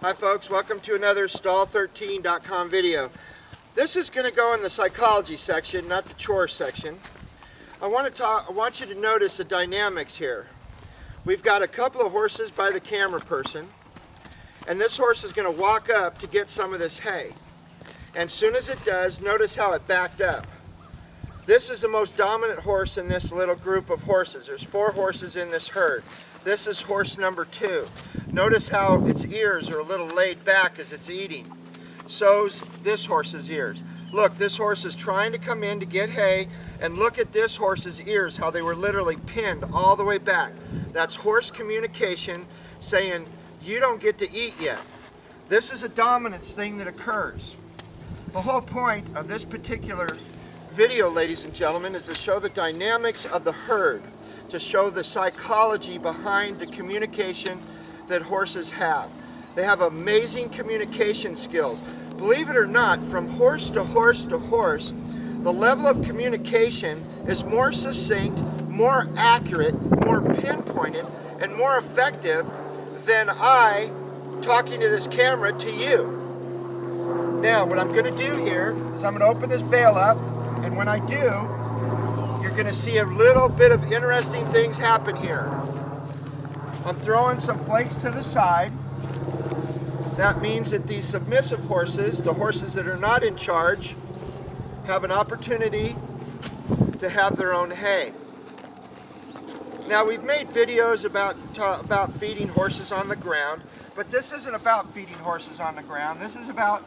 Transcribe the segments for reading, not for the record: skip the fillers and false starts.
Hi folks, welcome to another Stall13.com video. This is going to go in the psychology section, not the chore section. I want you to notice the dynamics here. We've got a couple of horses by the camera person, and this horse is going to walk up to get some of this hay. And as soon as it does, notice how it backed up. This is the most dominant horse in this little group of horses. There's 4 horses in this herd. This is horse number 2. Notice how its ears are a little laid back as it's eating. So's this horse's ears. Look, this horse is trying to come in to get hay, and look at this horse's ears, how they were literally pinned all the way back. That's horse communication saying, you don't get to eat yet. This is a dominance thing that occurs. The whole point of this particular video, ladies and gentlemen, is to show the dynamics of the herd, to show the psychology behind the communication that horses have. They have amazing communication skills. Believe it or not, from horse to horse to horse, the level of communication is more succinct, more accurate, more pinpointed, and more effective than I talking to this camera to you. Now, what I'm going to do here is I'm going to open this bale up, and when I do, you're going to see a little bit of interesting things happen here. I'm throwing some flakes to the side. That means that these submissive horses, the horses that are not in charge, have an opportunity to have their own hay. Now, we've made videos about feeding horses on the ground, but this isn't about feeding horses on the ground. This is about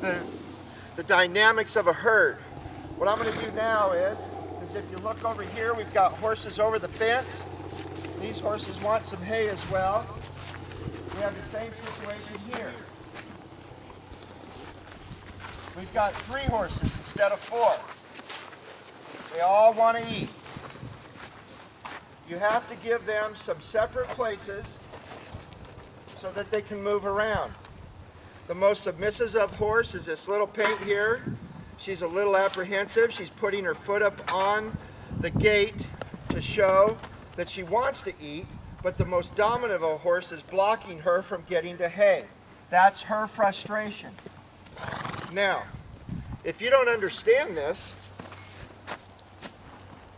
the dynamics of a herd. What I'm going to do now is if you look over here, we've got horses over the fence. These horses want some hay as well. We have the same situation here. We've got 3 horses instead of 4. They all want to eat. You have to give them some separate places so that they can move around. The most submissive of horse is this little paint here. She's a little apprehensive. She's putting her foot up on the gate to show that she wants to eat, but the most dominant of a horse is blocking her from getting to hay. That's her frustration. Now, if you don't understand this,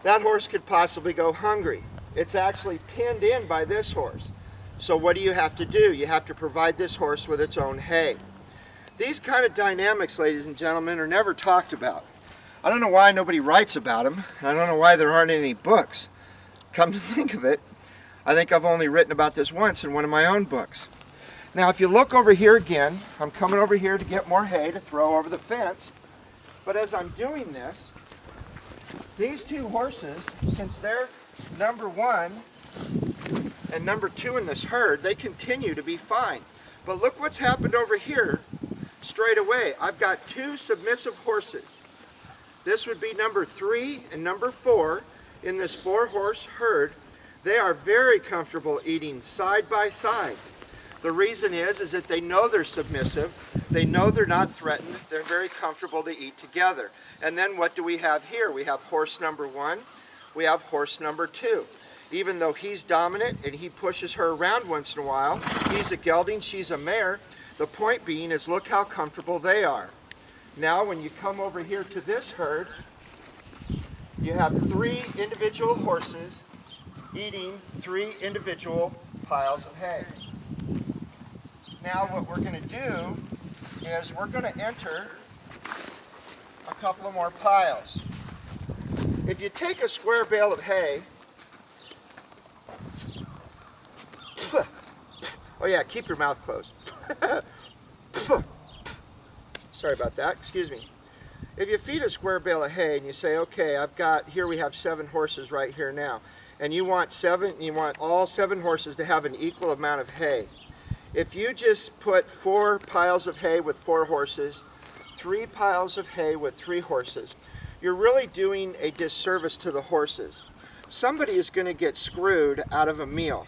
that horse could possibly go hungry. It's actually pinned in by this horse. So what do you have to do? You have to provide this horse with its own hay. These kind of dynamics, ladies and gentlemen, are never talked about. I don't know why nobody writes about them. I don't know why there aren't any books. Come to think of it, I think I've only written about this once in one of my own books. Now, if you look over here again, I'm coming over here to get more hay to throw over the fence. But as I'm doing this, these 2 horses, since they're number 1 and number 2 in this herd, they continue to be fine. But look what's happened over here straight away. I've got 2 submissive horses. This would be number 3 and number 4 in this 4-horse herd. They are very comfortable eating side by side. The reason is that they know they're submissive. They know they're not threatened. They're very comfortable to eat together. And then what do we have here? We have horse number 1. We have horse number 2. Even though he's dominant and he pushes her around once in a while, he's a gelding, she's a mare. The point being is look how comfortable they are. Now when you come over here to this herd, you have 3 individual horses eating 3 individual piles of hay. Now what we're going to do is we're going to enter a couple of more piles. If you take a square bale of hay, oh yeah, keep your mouth closed. Sorry about that, excuse me. If you feed a square bale of hay and you say, okay, here we have 7 horses right here now, and you want all 7 horses to have an equal amount of hay. If you just put 4 piles of hay with 4 horses, 3 piles of hay with 3 horses, you're really doing a disservice to the horses. Somebody is going to get screwed out of a meal.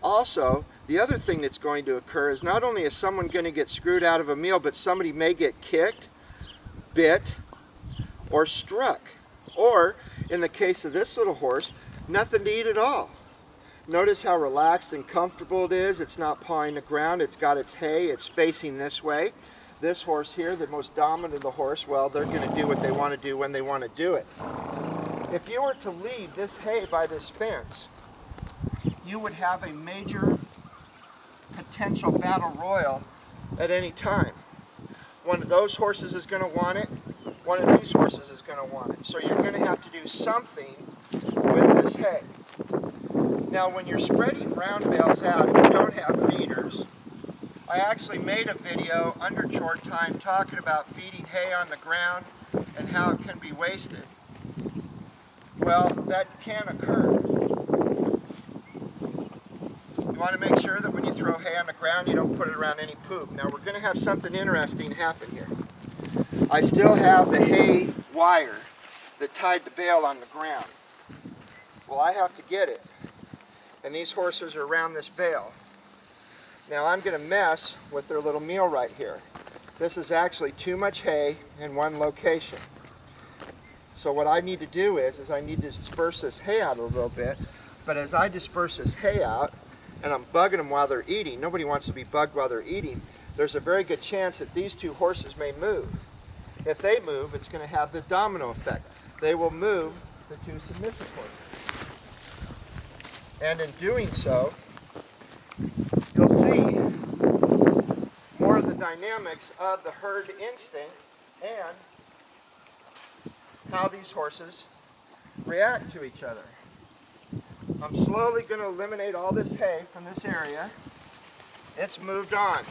Also, the other thing that's going to occur is not only is someone going to get screwed out of a meal, but somebody may get kicked, bit, or struck. Or, in the case of this little horse, nothing to eat at all. Notice how relaxed and comfortable it is. It's not pawing the ground. It's got its hay. It's facing this way. This horse here, the most dominant of the horse, well, they're going to do what they want to do when they want to do it. If you were to leave this hay by this fence, you would have a major potential battle royal at any time. One of those horses is going to want it. One of these horses is going to want it. So you're going to have to do something with this hay. Now when you're spreading round bales out, if you don't have feeders, I actually made a video under chore time talking about feeding hay on the ground and how it can be wasted. Well, that can occur. You want to make sure that when you throw hay on the ground, you don't put it around any poop. Now we're going to have something interesting happen here. I still have the hay wire that tied the bale on the ground. Well, I have to get it. And these horses are around this bale. Now I'm going to mess with their little meal right here. This is actually too much hay in one location. So what I need to do is I need to disperse this hay out a little bit. But as I disperse this hay out, and I'm bugging them while they're eating, nobody wants to be bugged while they're eating, there's a very good chance that these two horses may move. If they move, it's going to have the domino effect. They will move the two submissive horses. And in doing so, you'll see more of the dynamics of the herd instinct and how these horses react to each other. I'm slowly going to eliminate all this hay from this area. It's moved on.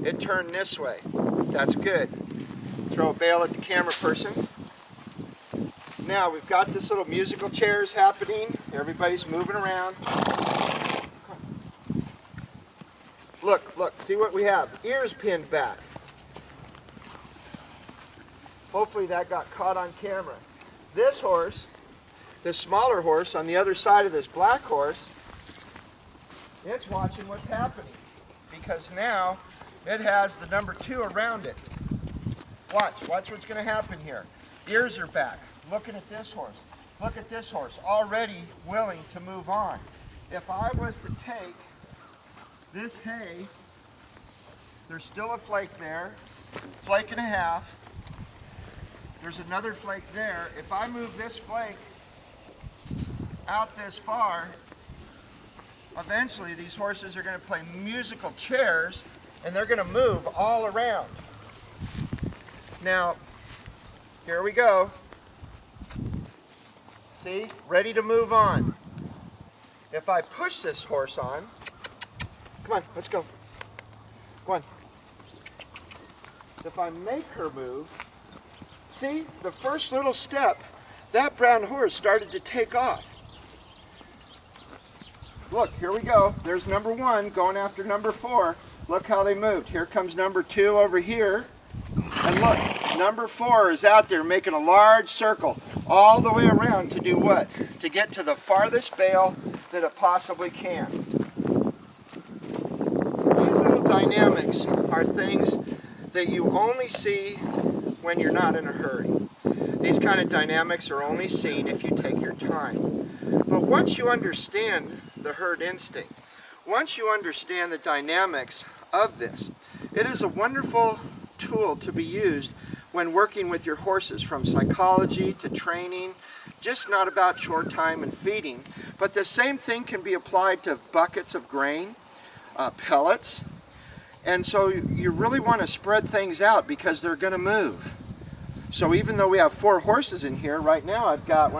It turned this way. That's good. Throw a bale at the camera person. Now we've got this little musical chairs happening. Everybody's moving around. Look, look, see what we have. Ears pinned back. Hopefully that got caught on camera. This horse, this smaller horse on the other side of this black horse, it's watching what's happening because now it has the number 2 around it. Watch what's going to happen here. Ears are back. Looking at this horse. Look at this horse, already willing to move on. If I was to take this hay, there's still a flake there, flake and a half. There's another flake there. If I move this flake out this far, eventually these horses are going to play musical chairs and they're going to move all around. Now, here we go. See, ready to move on. If I push this horse on, come on, let's go. Come on. If I make her move, see, the first little step, that brown horse started to take off. Look, here we go. There's number 1 going after number 4. Look how they moved. Here comes number 2 over here. And look, number 4 is out there making a large circle all the way around to do what? To get to the farthest bale that it possibly can. These little dynamics are things that you only see when you're not in a hurry. These kind of dynamics are only seen if you take your time. But once you understand the herd instinct, once you understand the dynamics of this, it is a wonderful tool to be used when working with your horses, from psychology to training, just not about chore time and feeding, but the same thing can be applied to buckets of grain, pellets, and so you really want to spread things out because they're going to move. So even though we have 4 horses in here, right now I've got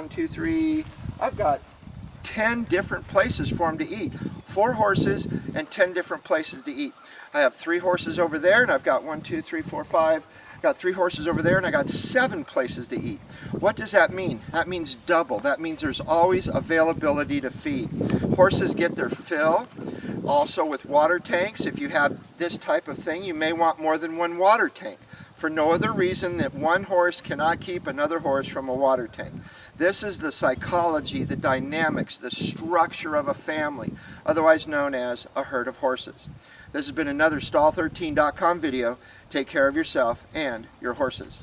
10 different places for them to eat. 4 horses and 10 different places to eat. I have 3 horses over there, and I've got 1, 2, 3, 4, 5. I've got 3 horses over there, and I got 7 places to eat. What does that mean? That means double. That means there's always availability to feed. Horses get their fill. Also with water tanks, if you have this type of thing, you may want more than 1 water tank, for no other reason that 1 horse cannot keep another horse from a water tank. This is the psychology, the dynamics, the structure of a family, otherwise known as a herd of horses. This has been another Stall13.com video. Take care of yourself and your horses.